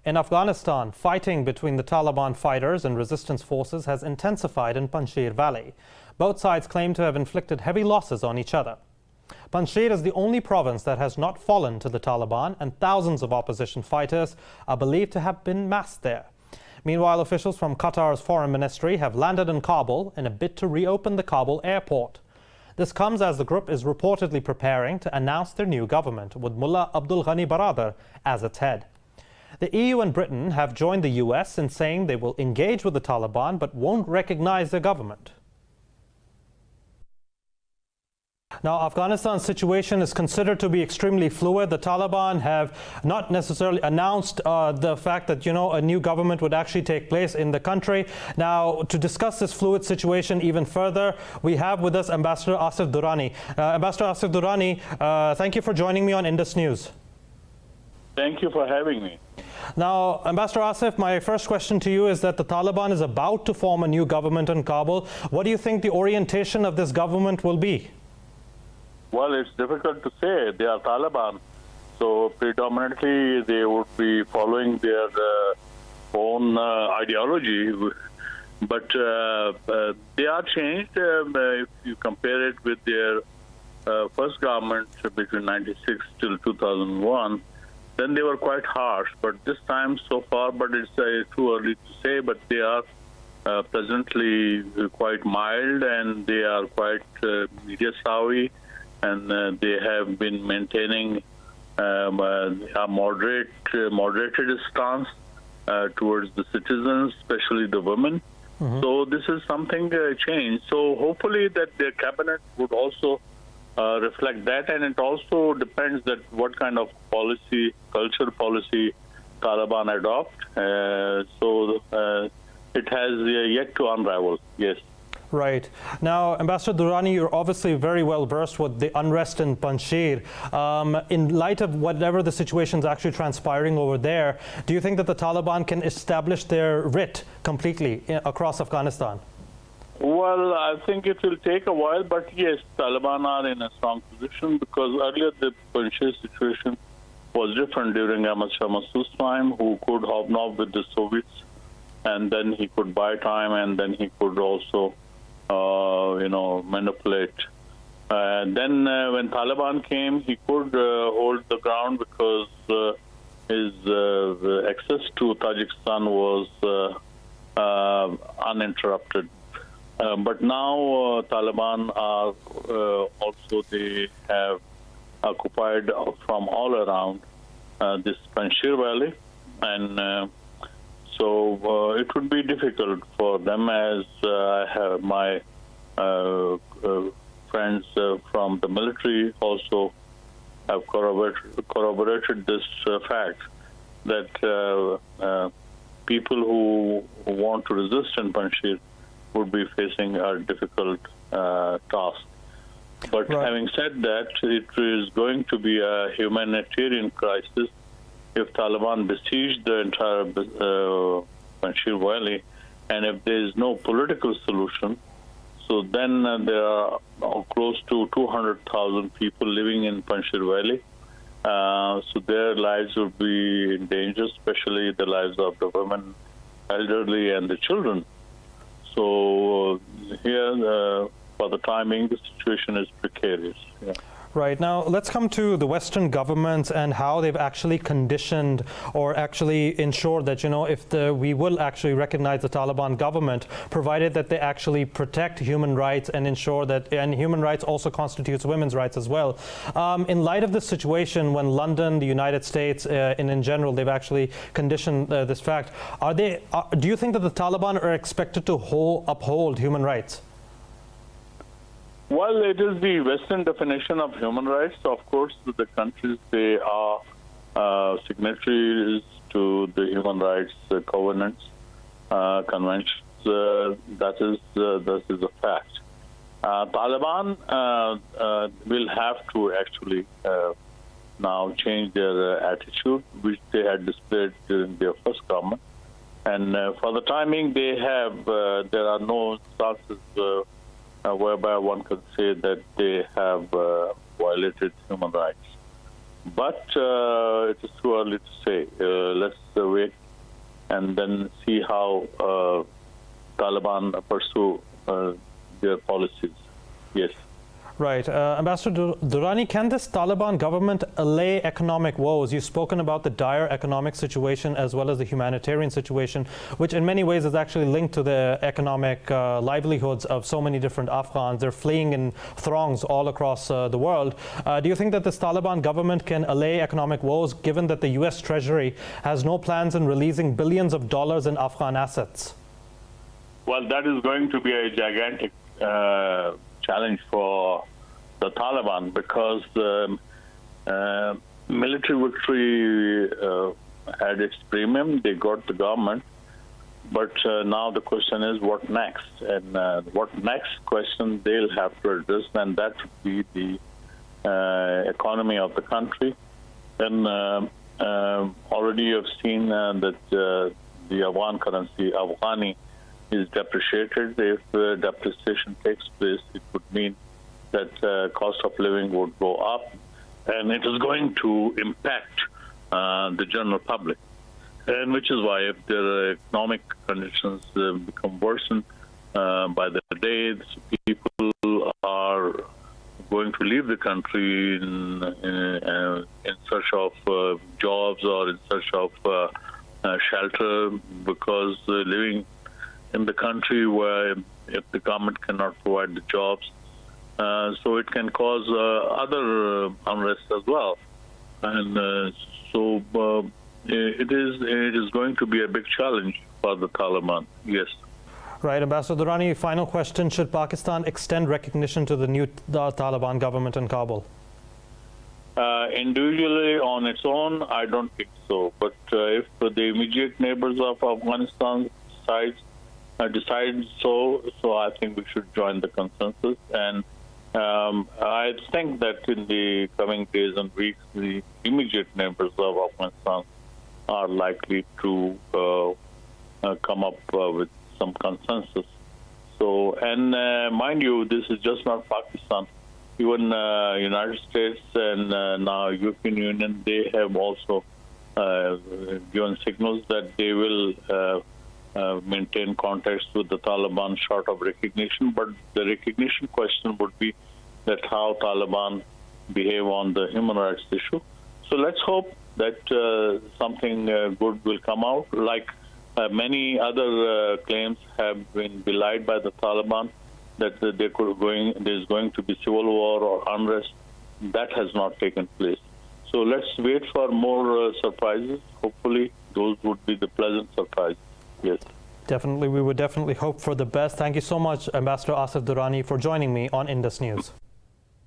In Afghanistan, fighting between the Taliban fighters and resistance forces has intensified in Panjshir Valley. Both sides claim to have inflicted heavy losses on each other. Panjshir is the only province that has not fallen to the Taliban, and thousands of opposition fighters are believed to have been massed there. Meanwhile, officials from Qatar's foreign ministry have landed in Kabul in a bid to reopen the Kabul airport. This comes as the group is reportedly preparing to announce their new government, with Mullah Abdul Ghani Bradar as its head. The EU and Britain have joined the US in saying they will engage with the Taliban but won't recognize their government. Now, Afghanistan's situation is considered to be extremely fluid. The Taliban have not necessarily announced the fact that, a new government would actually take place in the country. Now, to discuss this fluid situation even further, we have with us Ambassador Asif Durrani. Ambassador Asif Durrani, thank you for joining me on Indus News. Thank you for having me. Now, Ambassador Asif, my first question to you is that the Taliban is about to form a new government in Kabul. What do you think the orientation of this government will be? Well, it's difficult to say. They are Taliban, so predominantly they would be following their own ideology. But they are changed if you compare it with their first government between 96 till 2001. Then they were quite harsh, but this time so far, but it's too early to say, but they are presently quite mild and they are quite media savvy, and they have been maintaining a moderated stance towards the citizens, especially the women. Mm-hmm. So this is something changed. So hopefully that their cabinet would also reflect that, and it also depends that what kind of policy, culture policy, Taliban adopt. So it has yet to unravel. Yes. Right. Now, Ambassador Durrani, you're obviously very well versed with the unrest in Panjshir. In light of whatever the situation is actually transpiring over there, do you think that the Taliban can establish their writ completely across Afghanistan? Well, I think it will take a while, but yes, Taliban are in a strong position because earlier the Panjshir situation was different during Ahmad Shah Massoud's time, who could hobnob with the Soviets, and then he could buy time, and then he could also manipulate. Then when Taliban came, he could hold the ground because his access to Tajikistan was uninterrupted. But now Taliban are also, they have occupied from all around this Panjshir Valley, and so it would be difficult for them, as I have my friends from the military also have corroborated this fact that people who want to resist in Panjshir would be facing a difficult task. But right. Having said that, it is going to be a humanitarian crisis if Taliban besiege the entire Panjshir Valley, and if there is no political solution, so then there are close to 200,000 people living in Panjshir Valley. So their lives would be in danger, especially the lives of the women, elderly, and the children. So here, for the time being, the situation is precarious. Yeah. Right. Now, let's come to the Western governments and how they've actually conditioned or actually ensured that, if we will actually recognize the Taliban government, provided that they actually protect human rights and ensure that, and human rights also constitutes women's rights as well. In light of this situation, when London, the United States, and in general, they've actually conditioned this fact, do you think that the Taliban are expected to uphold human rights? Well, it is the Western definition of human rights. Of course, the countries, they are signatories to the human rights covenants, conventions. That is a fact. Taliban will have to actually now change their attitude, which they had displayed during their first government. And for the timing, there are no chances whereby one could say that they have violated human rights. But it is too early to say. Let's wait and then see how Taliban pursue their policies. Yes. Right. Ambassador Durrani, can this Taliban government allay economic woes? You've spoken about the dire economic situation as well as the humanitarian situation, which in many ways is actually linked to the economic livelihoods of so many different Afghans. They're fleeing in throngs all across the world. Do you think that this Taliban government can allay economic woes, given that the U.S. Treasury has no plans in releasing billions of dollars in Afghan assets? Well, that is going to be a gigantic challenge for the Taliban, because military victory had its premium. They got the government, but now the question is what next? And what next question they'll have to address, and that would be the economy of the country. And already you've seen that the Afghan currency, Afghani, is depreciated. If depreciation takes place, it would mean that cost of living would go up, and it is going to impact the general public. And which is why, if their economic conditions become worsened by the day, people are going to leave the country in search of jobs or in search of shelter, because living in the country where if the government cannot provide the jobs, so it can cause other unrest as well. And so it is going to be a big challenge for the Taliban, yes. Right. Ambassador Durrani, final question. Should Pakistan extend recognition to the new Taliban government in Kabul? Individually, on its own, I don't think so. But if the immediate neighbors of Afghanistan decide so I think we should join the consensus. And I think that in the coming days and weeks, the immediate neighbors of Afghanistan are likely to come up with some consensus. So, and mind you, this is just not Pakistan. Even United States and now European Union, they have also given signals that they will maintain contacts with the Taliban short of recognition. But the recognition question would be that how Taliban behave on the human rights issue. So let's hope that something good will come out. Like many other claims have been belied by the Taliban, that there's going to be civil war or unrest. That has not taken place. So let's wait for more surprises. Hopefully, those would be the pleasant surprises. Yes. Definitely, we would definitely hope for the best. Thank you so much, Ambassador Asif Durrani, for joining me on Indus News.